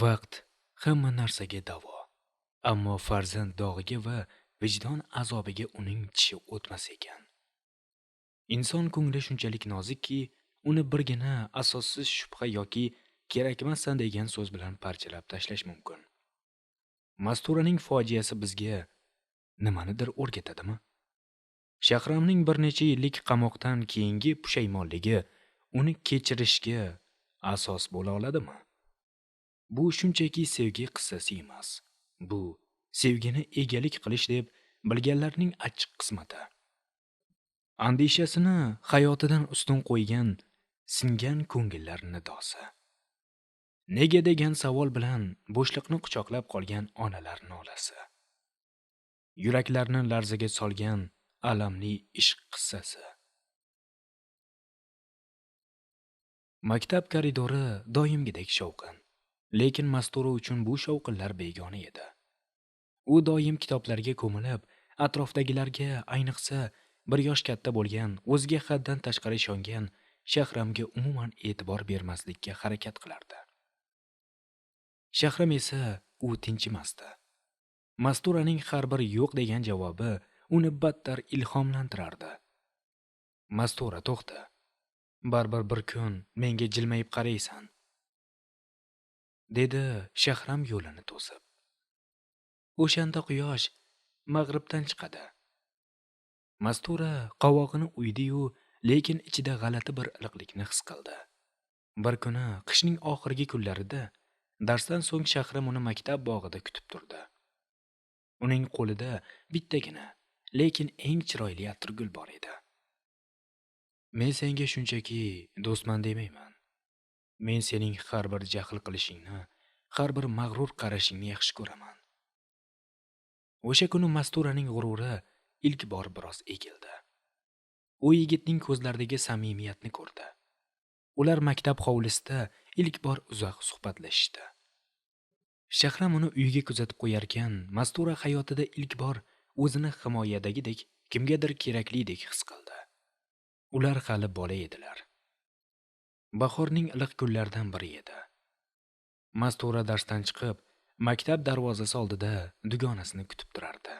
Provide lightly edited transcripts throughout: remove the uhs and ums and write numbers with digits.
Vaqt hamma narsaga davo. Ammo farzand dog'iga va vijdon azobiga uning tishi o'tmas ekan. Inson ko'ngli shunchalik nozikki, uni birgina asossiz shubha yoki kerakmassan degan so'z bilan parchalab tashlash mumkin. Masturaning fojiasi bizga nimanidir o'rgatadimi? Shahramning bir necha yillik qamoqdan keyingi pushaymonligi uni kechirishga asos bo'la oladimi? Bu shunchaki sevgi qissasi emas. Bu sevgini egalik qilish deb bilganlarning achchiq qismati. Andishasini hayotidan ustun qo'ygan, singan ko'ngillar nidosi. Nega degan savol bilan bo'shliqni quchoqlab qolgan onalar nolasi. Yuraklarni larzaga solgan alamli ishq qissasi. Maktab koridori doimgidek shovqin, lekin Mastura uchun bu shovqinlar begona edi. U doim kitoblarga ko'milib, atrofdagilarga, ayniqsa bir yosh katta bo'lgan, o'ziga haddan tashqari ishongan Shahramga umuman e'tibor bermaslikka harakat qilardi. Shahram esa u tinchimasdi. Masturaning har bir yo'q degan javobi uni battar ilhomlantirardi. Mastura, to'xta. Baribir bir kun menga jilmayib qaraysan, dedi Shahram yo'lini to'sib. O'shanda quyosh mag'ribdan chiqadi. Mastura qovog'ini uydi-yu, lekin ichida g'alati bir iliqlikni his qildi. Bir kuni qishning oxirgi kunlarida darsdan so'ng Shahram uni maktab bog'ida kutib turdi. Uning qo'lida bittagina, lekin eng chiroyli atirgul bor edi. Men senga shunchaki do'stman demayman. Men sening har bir jahl qilishingni, har bir mag'rur qarashingni yaxshi ko'raman. O'sha kuni Masturaning g'ururi ilk bor biroz egildi. U yigitning ko'zlaridagi samimiyatni ko'rdi. Ular maktab hovlisida ilk bor uzoq suhbatlashishdi. Shahram uni uyiga kuzatib qo'yarkan, Mastura hayotida ilk bor o'zini himoyadagidek, kimgadir keraklidek his qildi. Ular hali bola edilar. Bahorning iliq kunlaridan biri edi. Mastura darsdan chiqib, maktab darvozasi oldida dugonasini kutib turardi.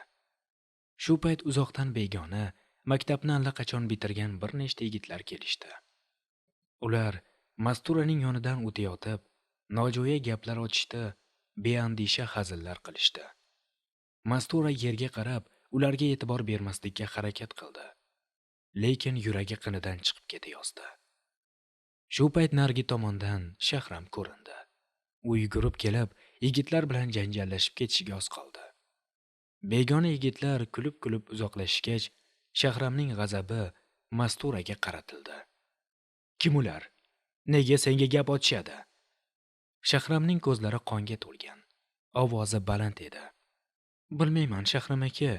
Shu payt uzoqdan begona, maktabni allaqachon bitirgan bir nechta yigitlar kelishdi. Ular Masturaning yonidan o'tayotib, nojo'ya gaplar ochishdi, beandisha hazillar qilishdi. Mastura yerga qarab, ularga e'tibor bermaslikka harakat qildi. Lekin yuragi qinidan chiqib ketayozdi. Shu payt narigi tomondan Shahram ko'rindi. U yugurib kelib, yigitlar bilan janjallashib ketishiga oz qoldi. Begona yigitlar kulib-kulib uzoqlashgach, Shahramning g'azabi Masturaga qaratildi. Kim ular? Nega senga gap ochishadi? Shahramning ko'zlari qonga to'lgan. Ovozi baland edi. Bilmayman, Shahram aka.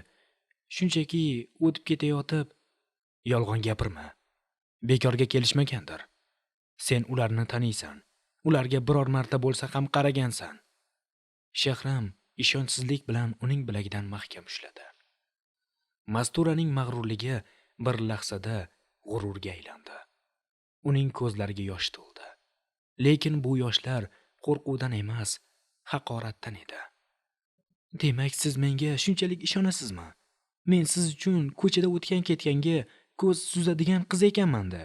Shunchaki o'tib ketayotib, yolg'on gapirma. Bekorga kelishmagandir. Sen ularni taniysan. Ularga biror marta bo'lsa ham qaragansan. Shahram ishonchsizlik bilan uning bilagidan mahkam ushladi. Masturaning mag'rurligi bir lahzada g'ururga aylandi. Uning ko'zlariga yosh to'ldi. Lekin bu yoshlar qo'rquvdan emas, haqoratdan edi. Demak, siz menga shunchalik ishonasizmi? Men siz uchun ko'chada o'tgan-ketganga ko'z suzadigan qiz ekanman-da.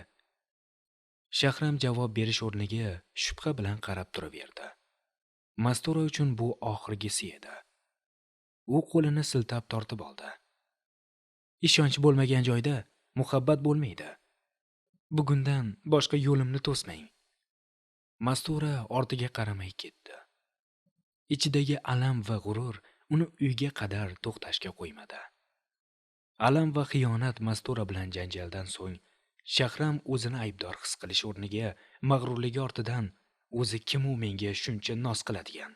Shahram javob berish o'rniga shubha bilan qarab turaverdi. Mastura uchun bu oxirgisi edi. U qo'lini siltab tortib oldi. Ishonch bo'lmagan joyda muhabbat bo'lmaydi. Bugundan boshqa yo'limni to'smang. Mastura ortiga qaramay ketdi. Ichidagi alam va g'urur uni uyga qadar to'xtashga qo'ymadi. Alam va xiyonat Mastura bilan janjaldan so'ng Shahram o'zini aybdor his qilish o'rniga mag'rurligi ortidan o'zi kim u menga shuncha noz qiladigan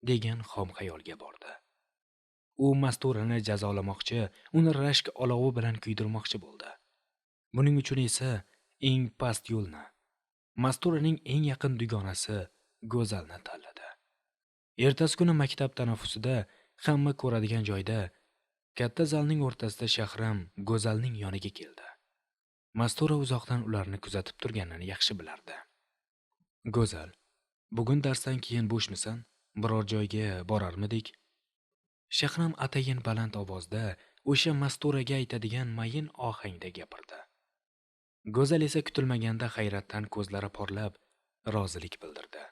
degan xom xayolga bordi. U Masturani jazolamoqchi, uni rashk olovi bilan kuydirmoqchi bo'ldi. Buning uchun esa eng past yo'lni, Masturaning eng yaqin dugonasi Go'zalni tanladi. Ertasi kuni maktab tanaffusida hamma ko'radigan joyda katta zalning o'rtasida Shahram Go'zalning yoniga keldi. Mastura uzoqdan ularni kuzatib turganini yaxshi bilardi. Go'zal, bugun darsdan keyin bo'shmisan? biror joyga borarmidik? Shahram atayin baland ovozda o'sha Masturaga aytadigan mayin ohangda gapirdi. Go'zal esa kutilmaganda hayratdan ko'zlari porlab, rozilik bildirdi.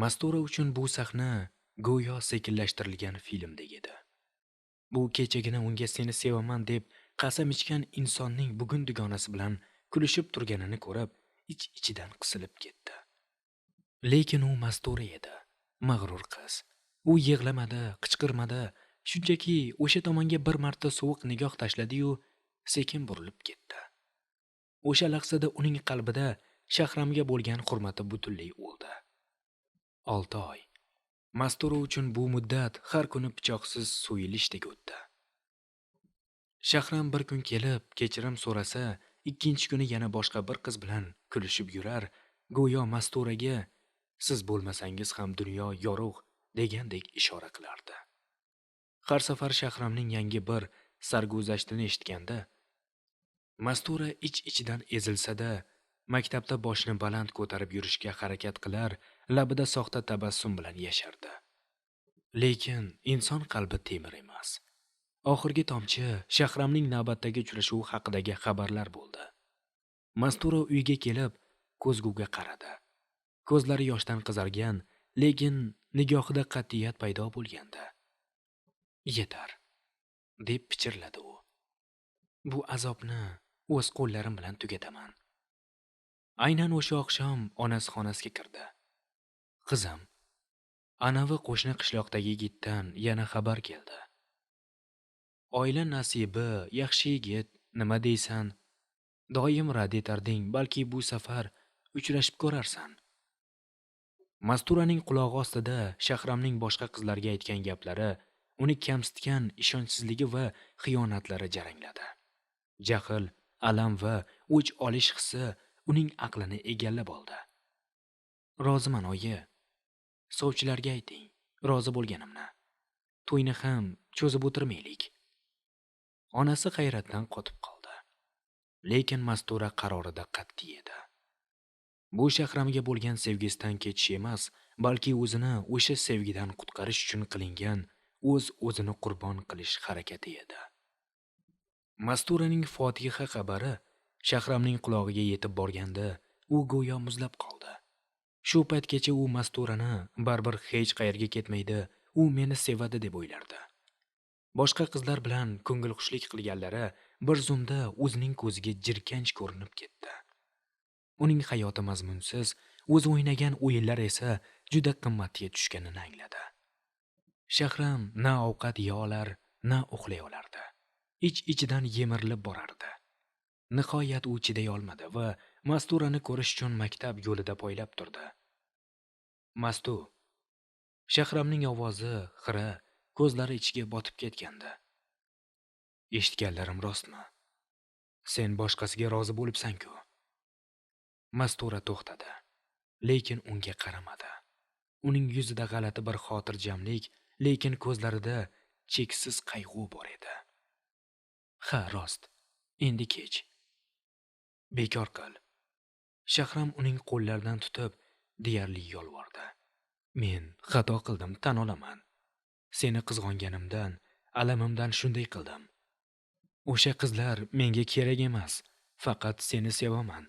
Mastura uchun bu sahna go'yo sekinlashtirilgan filmdek edi. Bu kechagina unga seni sevaman deb qasam ichgan insonning bugun dugonasi bilan kulishib turganini ko'rib, ich-ichidan qisilib ketdi. Lekin u Mastura edi, mag'rur qiz. U yig'lamadi, qichqirmadi, shunchaki o'sha tomonga bir marta sovuq nigoh tashladi-yu, sekin burilib ketdi. O'sha lahzada uning qalbida Shahramga bo'lgan hurmati butunlay o'ldi. 6 oy. Mastura uchun bu muddat har kuni pichoqsiz so'yilishdek o'tdi. Shahram bir kun kelib kechirim so'rasa, ikkinchi kuni yana boshqa bir qiz bilan kulishib yurar, go'yo Masturaga siz bo'lmasangiz ham dunyo yorug' degandek ishora qilardi. Har safar Shahramning yangi bir sarguzashtini eshitganda, Mastura ich-ichidan ezilsa-da, maktabda boshni baland ko'tarib yurishga harakat qilar, labida soxta tabassum bilan yashardi. Lekin inson qalbi temir emas. Oxirgi tomchi Shahramning navbatdagi uchrashuvi haqidagi xabarlar bo'ldi. Mastura uyga kelib, ko'zguga qaradi. Ko'zlari yoshdan qizargan, lekin nigohida qat'iyat paydo bo'lgandi. "Yetar", deb pichirladi u. "Bu azobni o'z qo'llarim bilan tugataman." Aynan o'sha oqshom onasi xonasiga kirdi. "Qizim, anavi qo'shni qishloqdagi yigitdan yana xabar keldi. Oila nasibi, yaxshi yigit, nima deysan? Doim rad etarding, balki bu safar uchrashib ko'rarsan." Masturaning qulog'i ostida Shahramning boshqa qizlarga aytgan gaplari, uni kamsitgan ishonchsizligi va xiyonatlari jarangladi. Jahl, alam va o'ch olish hissi uning aqlini egallab oldi. "Roziman, oyi. Sovchilarga ayting, rozi bo'lganimni. To'yni ham cho'zib o'tirmaylik." Onasi hayratdan qotib qoldi. Lekin Mastura qarorida qat'iy edi. Bu Shahramga bo'lgan sevgisidan kechish emas, balki o'zini o'sha sevgidan qutqarish uchun qilingan o'zini qurbon qilish harakati edi. Masturaning fotiha xabari Shahramning qulog'iga yetib borganda, u go'yo muzlab qoldi. Shu paytgacha u Masturani baribir hech qayerga ketmaydi, u meni sevadi deb o'ylardi. Boshqa qizlar bilan ko'ngilxushlik qilganlari bir zumda o'zining ko'ziga jirkanch ko'rinib ketdi. Uning hayoti mazmunsiz, o'zi o'ynagan o'yinlar esa juda qimmatga tushganini angladi. Shahram na ovqat yeya olar, na uxlay olardi. Ich-ichidan yemirilib borardi. Nihoyat u chiday olmadi va Masturani ko'rish uchun maktab yo'lida poylab turdi. "Mastu." Shahramning ovozi xira, ko'zlari ichiga botib ketgandi. "Eshitganlarim rostmi? Sen boshqasiga rozi bo'libsan-ku." Mastura to'xtadi, lekin unga qaramadi. Uning yuzida g'alati bir xotirjamlik, lekin ko'zlarida cheksiz qayg'u bor edi. "Ha, rost. Endi kech. Bekor qil." Shahram uning qo'llaridan tutib, deyarli yolvordi. "Men xato qildim, tan olaman. Seni qizg'onganimdan, alamimdan shunday qildim. O'sha qizlar menga kerak emas. Faqat seni sevaman.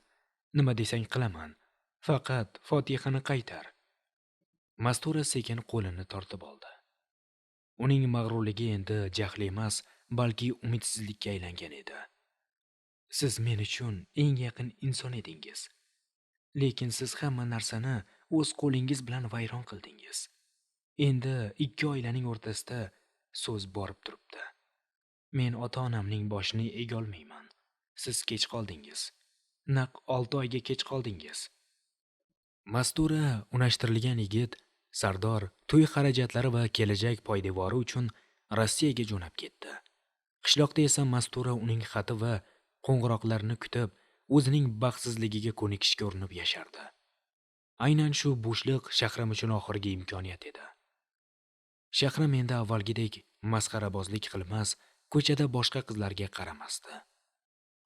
Nima desang qilaman. Faqat Fotihani qaytar." Mastura sekin qo'lini tortib oldi. Uning mag'rurligi endi jahl emas, balki umidsizlikka aylangan edi. "Siz men uchun eng yaqin inson edingiz. Lekin siz hamma narsani o'z qo'lingiz bilan vayron qildingiz. Endi ikki oilaning o'rtasida so'z borib turibdi. Men ota-onamning boshini egolmayman. Siz kech qoldingiz. Naq 6 oyga kech qoldingiz." Mastura unashtirilgan yigit, Sardor to'y xarajatlari va kelajak poydevori uchun Rossiyaga jo'nab ketdi. Qishloqda esa Mastura uning xati va qo'ng'iroqlarini kutib, o'zining baxtsizligiga ko'nikishga urinib yashardi. Aynan shu bo'shliq Shahram uchun oxirgi imkoniyat edi. Shahram endi avvalgidek masxarabozlik qilmas, ko'chada boshqa qizlarga qaramasdi.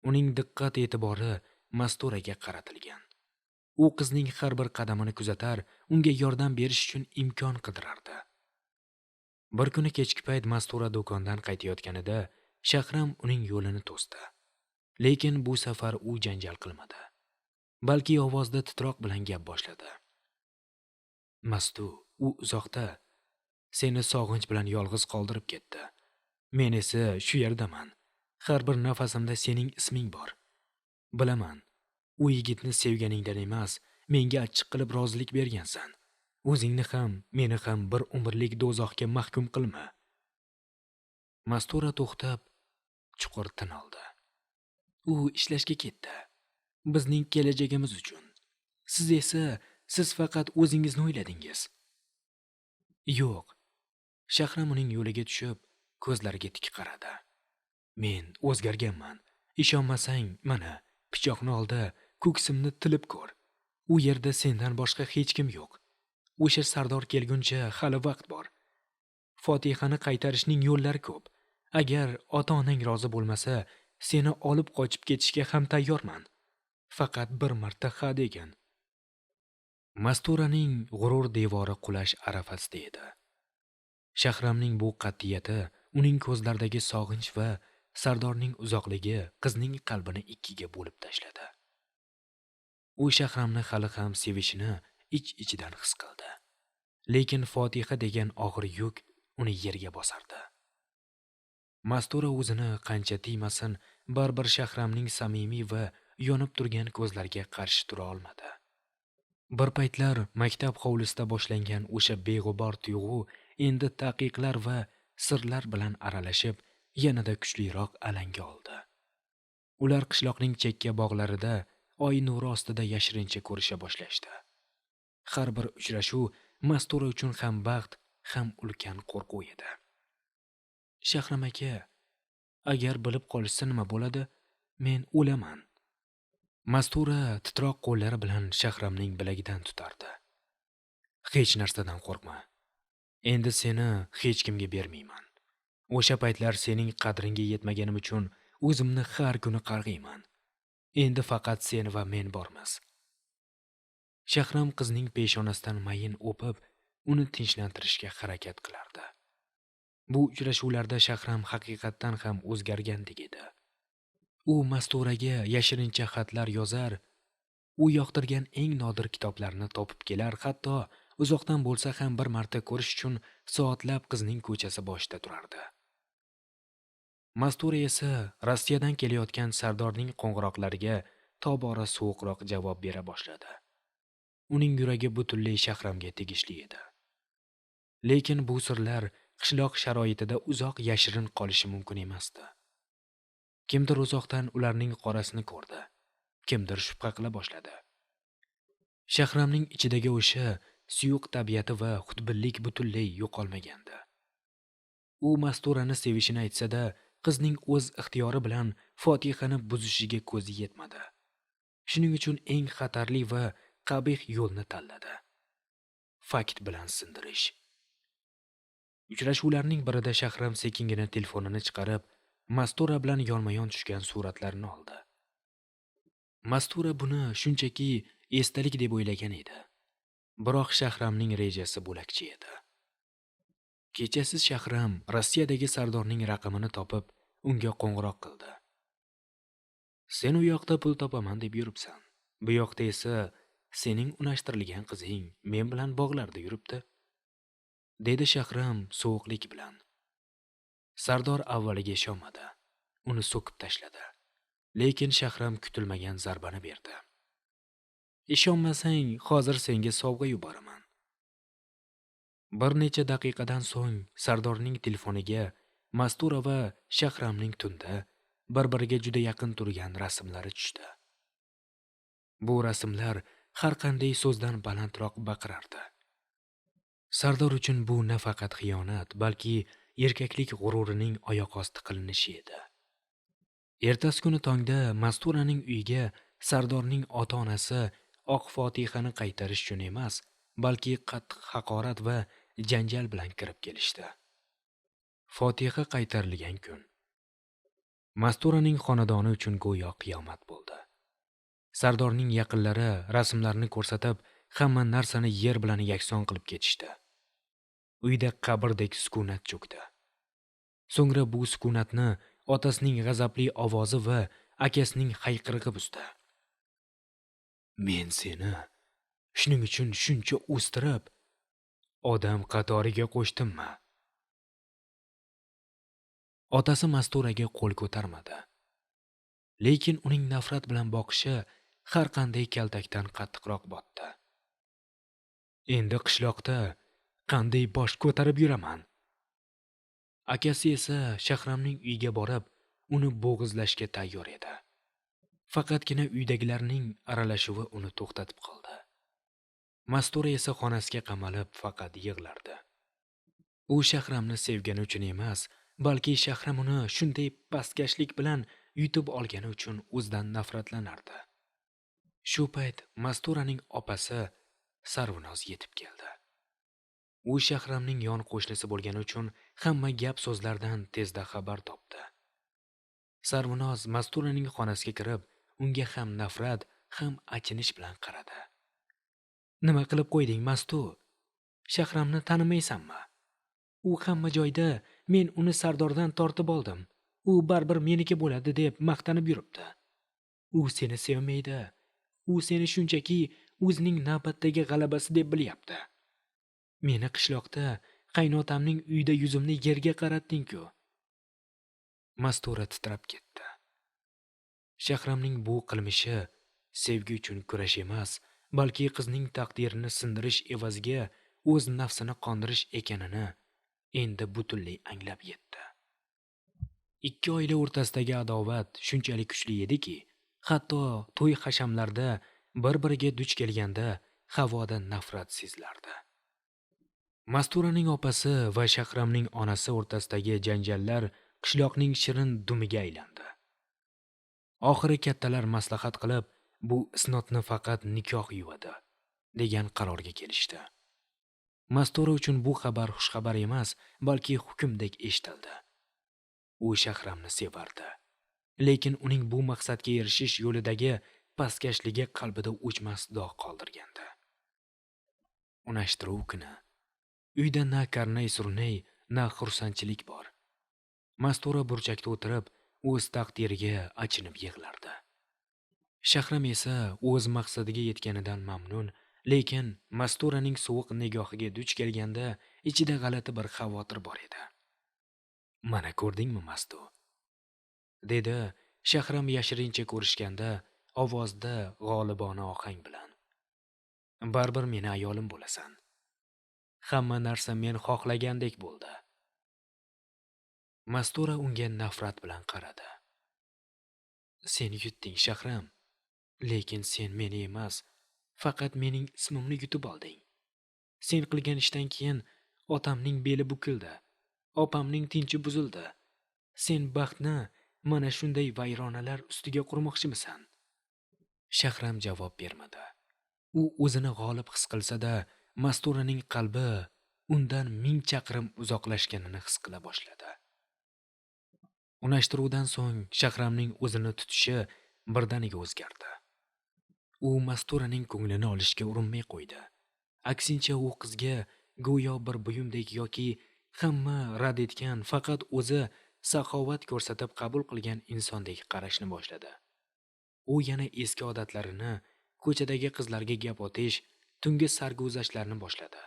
Uning diqqat e'tibori Masturaga qaratilgan. U qizning har bir qadamini kuzatar, unga yordam berish uchun imkon qidirardi. Bir kuni kechki payt Mastura do'kondan qaytayotganida Shahram uning yo'lini to'sdi. Lekin bu safar u janjal qilmadi, balki ovozda titroq bilan gap boshladi. Mastu, u uzoqda seni sog'inch bilan yolg'iz qoldirib ketdi. Men esa shu yerdaman. Har bir nafasimda sening isming bor. Bilaman, u yigitni sevganingdan emas, menga achchiq qilib rozilik bergansan. O'zingni ham, meni ham bir umrlik do'zaxga mahkum qilma. Mastura to'xtab, chuqur tin oldi. U ishlashga ketdi. Bizning kelajagimiz uchun. Siz faqat o'zingizni o'yladingiz. Yo'q. Shahram uning yo'liga tushib, ko'zlariga tik qaradi. Men o'zgarganman. Ishonmasang, mana, pichoqni oldi, ko'ksimni tilib ko'r. U yerda sendan boshqa hech kim yo'q. O'sha Sardor kelguncha hali vaqt bor. Fotihani qaytarishning yo'llari ko'p. Agar ota-onang rozi bo'lmasa, seni olib qochib ketishga ham tayyorman. Faqat bir marta ha degan. Masturaning g'urur devori qulash arafasida edi. Shahramning bu qat'iyati, uning ko'zlaridagi sog'inch va Sardorning uzoqligi qizning qalbini ikkiga bo'lib tashladi. U Shahramni hali ham sevishini ich-ichidan his qildi. Lekin Fotiha degan og'ir yuk uni yerga bosardi. Mastura o'zini qancha tiymasin, baribir Shahramning samimiy va yonib turgan ko'zlariga qarshi tura olmadi. Bir paytlar maktab hovlisida boshlangan o'sha beg'ubor tuyg'u endi taqiqlar va sirlar bilan aralashib, yanada kuchliroq alanga oldi. Ular qishloqning chekka bog'larida oy nuri ostida yashirincha ko'risha boshlashdi. Har bir uchrashuv Mastura uchun ham baxt, ham ulkan qo'rquv edi. Shahram aka, agar bilib qolishsa nima bo'ladi? Men o'laman. Mastura titroq qo'llari bilan Shahramning bilagidan tutardi. Hech narsadan qo'rqma. Endi seni hech kimga bermayman. O'sha paytlar sening qadringga yetmaganim uchun o'zimni har kuni qarg'ayman. Endi faqat sen va men bormiz. Shahram qizning peshonasidan mayin o'pib, uni tinchlantirishga harakat qilardi. Bu uchrashuvlarda Shahram haqiqatdan ham o'zgargandek edi. U Masturaga yashirincha xatlar yozar, u yoqtirgan eng nodir kitoblarni topib kelar, hatto uzoqdan bo'lsa ham bir marta ko'rish uchun soatlab qizning ko'chasi boshida turardi. Mastura esa Rossiyadan kelayotgan Sardorning qo'ng'iroqlariga tobora sovuqroq javob bera boshladi. Uning yuragi butunlay Shahramga tegishli edi. Lekin bu sirlar qishloq sharoitida uzoq yashirin qolishi mumkin emasdi. Kimdir uzoqdan ularning qorasini ko'rdi, kimdir shubha qila boshladi. Shahramning ichidagi o'sha suyuq tabiati va xudbinlik butunlay yo'qolmagandi. U Masturani sevishini aytsa-da, qizning o'z ixtiyori bilan Fotihani buzishiga ko'zi yetmadi. Shuning uchun eng xatarli va qabih yo'lni tanladi. Fakt bilan sindirish. Uchrashuvlarning birida Shahram sekingina telefonini chiqarib, Mastura bilan yonma-yon tushgan suratlarni oldi. Mastura buni shunchaki esdalik deb o'ylagan edi. Biroq Shahramning rejasi bo'lakcha edi. Kechasi Shahram Rossiyadagi Sardorning raqamini topib, unga qo'ng'iroq qildi. Sen u yoqda pul topaman deb yuribsan. Bu yoqda esa sening unashtirilgan qizing men bilan bog'larda yuribdi, dedi Shahram sovuqlik bilan. Sardor avvaliga ishonmadi. Uni so'kib tashladi. Lekin Shahram kutilmagan zarbani berdi. Ishonmasang, hozir senga sovg'a yuboraman. Bir necha daqiqadan so'ng Sardorning telefoniga Mastura va Shahramning tunda bir-biriga juda yaqin turgan rasmlari tushdi. Bu rasmlar har qanday so'zdan balandroq baqirardi. Sardor uchun bu nafaqat xiyonat, balki erkaklik g'ururining oyoq osti qilinishi edi. Ertasi kuni tongda Masturaning uyiga Sardorning ota-onasi oq Fotihani qaytarish uchun emas, balki qattiq haqorat va janjal bilan kirib kelishdi. Fotiha qaytarilgan kun Masturaning xonadoni uchun go'yo qiyomat bo'ldi. Sardorning yaqinlari rasmlarni ko'rsatib, hamma narsani yer bilan yakson qilib ketishdi. Uyda qabrdek sukunat cho'kdi. So'ngra bu sukunatni otasining g'azabli ovozi va akasining hayqirig'i buzdi. Men seni shuning uchun shuncha o'stirib, odam qatoriga qo'shdimmi? Otasi Masturaga qo'l ko'tarmadi. Lekin uning nafrat bilan boqishi har qanday kaltakdan qattiqroq botdi. Endi qishloqda qanday bosh ko'tarib yuraman? Akasi esa Shahramning uyiga borib, uni bo'g'izlashga tayyor edi. Faqatgina uydagilarning aralashuvi uni to'xtatib qoldi. Mastura esa xonasiga qamalib faqat yig'lardi. U Shahramni sevgani uchun emas, balki Shahram uni shunday pastkashlik bilan yutib olgani uchun o'zidan nafratlanardi. Shu payt Masturaning opasi Sarvinoz yetib keldi. U Shahramning yon qo'shnisi bo'lgani uchun hamma gap so'zlardan tezda xabar topdi. Sarvinoz Masturaning xonasiga kirib, unga ham nafrat, ham achinish bilan qaradi. Nima qilib qo'yding, Mastu? Shahramni tanimaysanmi? U hamma joyda men uni Sardordan tortib oldim. U baribir meniki bo'ladi deb maqtanib yuribdi. U seni sevmaydi. U seni shunchaki o'zining navbatdagi g'alabasi deb bilyapti. Meni qishloqda qaynotamning uyida yuzimni yerga qaratding-ku. Mastura titrab ketdi. Shahramning bu qilmishi sevgi uchun kurash emas, balki qizning taqdirini sindirish evaziga o'z nafsini qondirish ekanini endi butunlay anglab yetdi. Ikki oila o'rtasidagi adovat shunchalik kuchli ediki, hatto to'y hashamlarda bir-biriga duch kelganda havoda nafrat sezilardi. Masturaning opasi va Shahramning onasi o'rtasidagi janjallar qishloqning shirin dumiga aylandi. Oxiri kattalar maslahat qilib, bu isnotni faqat nikoh yuvadi degan qarorga kelishdi. Mastura uchun bu xabar xushxabar emas, balki hukmdek eshitildi. U Shahramni sevardi, lekin uning bu maqsadga erishish yo'lidagi pastkashligi qalbida o'chmas dog' qoldirgandi. Unashtiruv kuni uyda na karnay-surnay, na xursandchilik bor. Mastura burchakda o'tirib, o'z taqdiriga achinib yig'lardi. Shahram esa o'z maqsadiga yetganidan mamnun, lekin Masturaning sovuq nigohiga duch kelganda ichida g'alati bir xavotir bor edi. Mana ko'rdingmi, Mastu? Dedi Shahram yashirincha ko'rishganda ovozda g'olibona ohang bilan. Baribir meni ayolim bo'lasan. Hamma narsa men xohlagandek bo'ldi. Mastura unga nafrat bilan qaradi. Sen yutding, Shahram, lekin sen meni emas, faqat mening ismimni yutib olding. Sen qilgan ishdan keyin otamning beli bukildi, opamning tinchi buzildi. Sen baxtni mana shunday vayronalar ustiga qurmoqchimisan? Shahram javob bermadi. U o'zini g'olib his qilsa-da, Masturaning qalbi undan 1000 chaqirim uzoqlashganini his qila boshladi. Unashtiruvdan so'ng Shahramning o'zini tutishi birdaniga o'zgardi. U Masturaning ko'nglini olishga urinmay qo'ydi. Aksincha u qizga go'yo bir buyumdek yoki hamma rad etgan, faqat o'zi saxovat ko'rsatib qabul qilgan insondek qarashni boshladi. U yana eski odatlarini, ko'chadagi qizlarga gap otish, tungi sarguzashtlarni boshladi.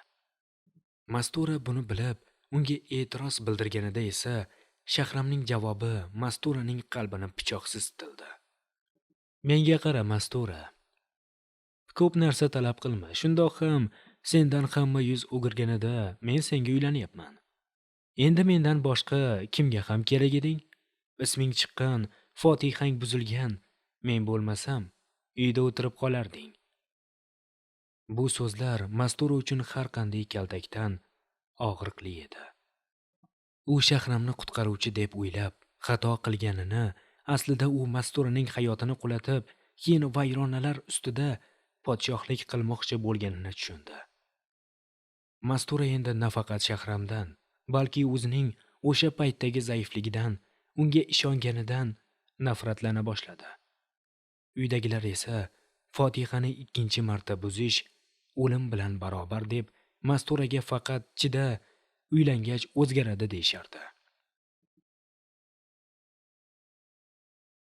Mastura buni bilib, unga e'tiroz bildirganida esa Shahramning javobi Masturaning qalbini pichoqsiz tildi. Menga qara, Mastura. Ko'p narsa talab qilma. Shundoq ham sendan hamma yuz o'girganida men senga uylanyapman. Endi mendan boshqa kimga ham kerak eding? Isming chiqqan, Fotihang buzilgan, men bo'lmasam uyda o'tirib qolarding. Bu so'zlar Mastura uchun har qanday kaltakdan og'riqli edi. U Shahramni qutqaruvchi deb o'ylab, xato qilganini, aslida u Masturaning hayotini qulatib, keyin vayronalar ustida podshohlik qilmoqchi bo'lganini tushundi. Mastura endi nafaqat Shahramdan, balki o'zining o'sha paytdagi zaifligidan, unga ishonganidan nafratlana boshladi. Uydagilar esa Fotihani ikkinchi marta buzish o'lim bilan barobar deb Masturaga faqat chida uylangach o'zgaradi deyishardi.